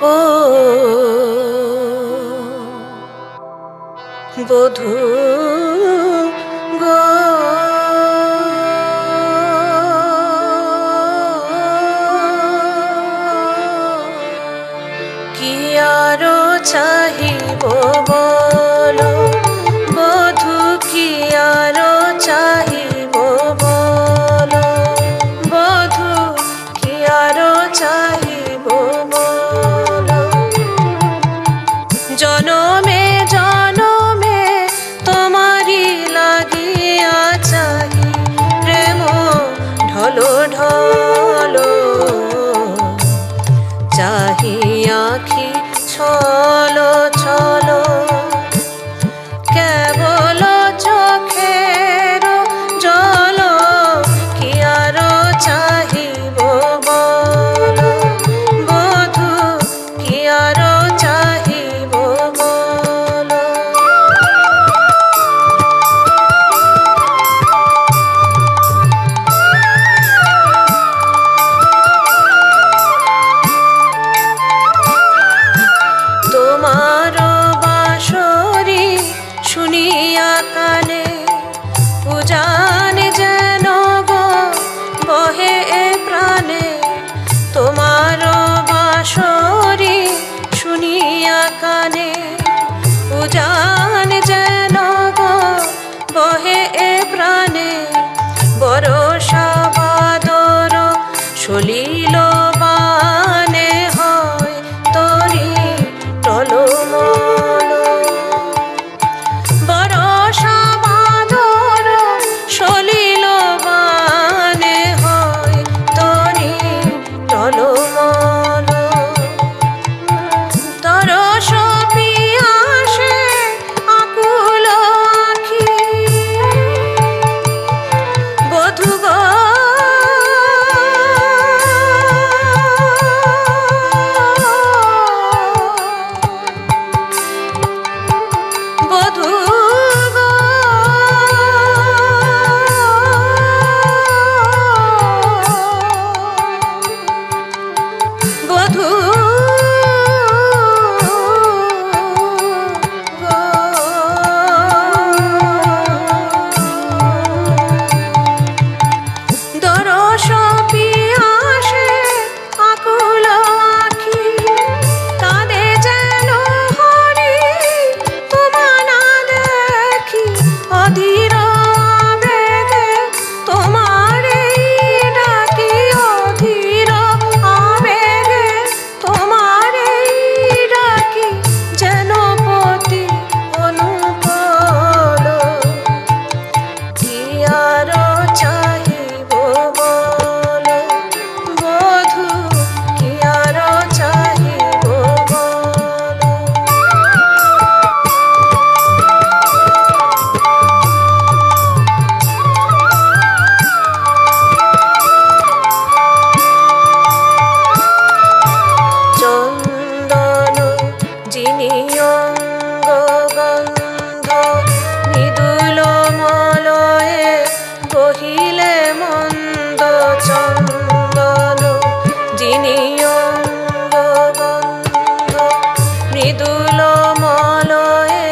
ও বধূ গো, কি আরো চাহিব বলো বধূ, কি আরো চাহিব বলো বধূ, কি আরো চাহিব বলো। জনমে জনমে তোমারি লাগিয়া চাহি, প্রেম ঢলো ঢলো চাহি আখি ছলো ছলো, কেবল চোখের জল, কি আরো চাহিব বলো বধূ, কি আরো চাহিব বলো। তোমার বাঁশরি শুনিয়া কানে, উজান যেন গো বহে এ প্রাণে। তোমার বাঁশরি শুনিয়া কানে, উজান যেন গো বহে এ প্রাণে। বরষা বাদর সলিল বানে হয় তরি টলমল। বরষা বাদর সলিল বানে হয় তরি টলমল। তরস পিয়াসে আকুল আখি, বধূ গো বধূ গো, বধূ গো। দরস পিয়াসে আকুল আখি, কাঁদে যেন হরি তোমা না দেখি। অধীর আবেগে তোমারেই ডাকি, অধীর আবেগে তোমারেই ডাকি, যেন পতি অনুকূল। কি আরো চাহিব বলো বধূ, কি আরো চাহিব বলো। চন্দন যিনি অঙ্গ গন্ধ, মৃদুল মলয়ে বহিলে মন্দ। চন্দন যিনি অঙ্গ গন্ধ, মৃদুল মলয়ে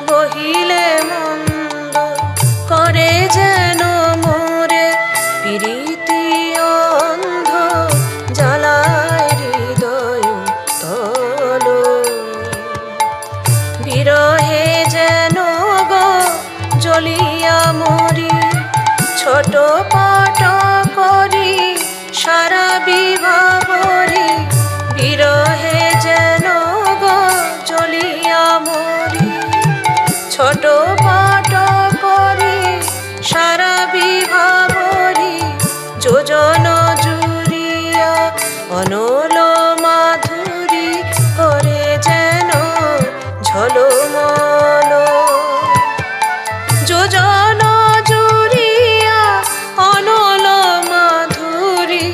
বহিলে মন্দ। করে যেন মোরে প্রীতি অন্ধ, জ্বালায় হৃদয় তল। বিরহে যেন গো জ্বলিয়া মরি, ছোটপট করি সারা বিভাবরি। বিরহে যেন গো জ্বলিয়া মরি, ছোটপট করি সারা বিভাবরি। যোজন জুড়িয়া অনল মাধুরী করে যেন ঝলমল। যোজন জুড়িয়া অনল মাধুরী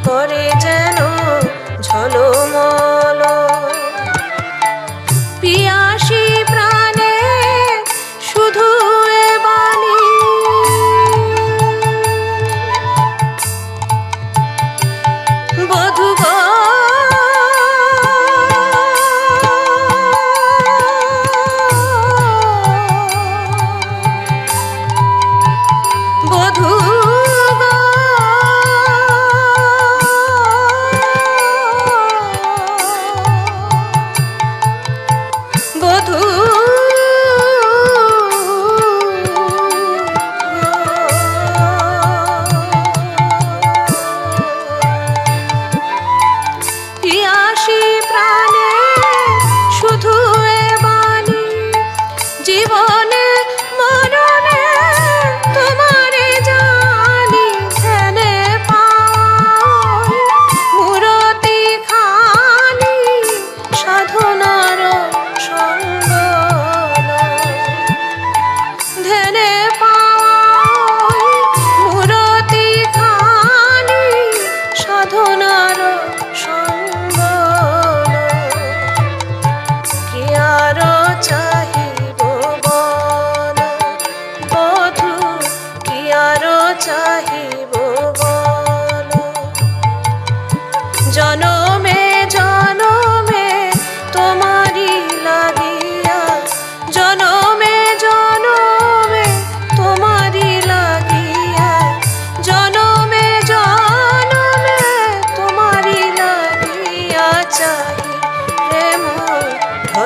করে যেন ঝলমল। পিয়াসী প্রাণে শুধু এ বাণী, বধূ গো।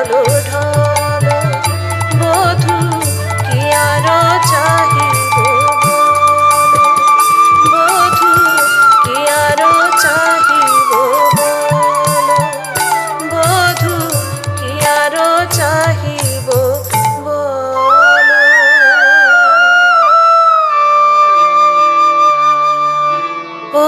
ঢলো ঢলো বধূ কি আর চাহিব বলো, বধূ কি আর চাহিব বলো, বধূ কি আর চাহিব বলো। ও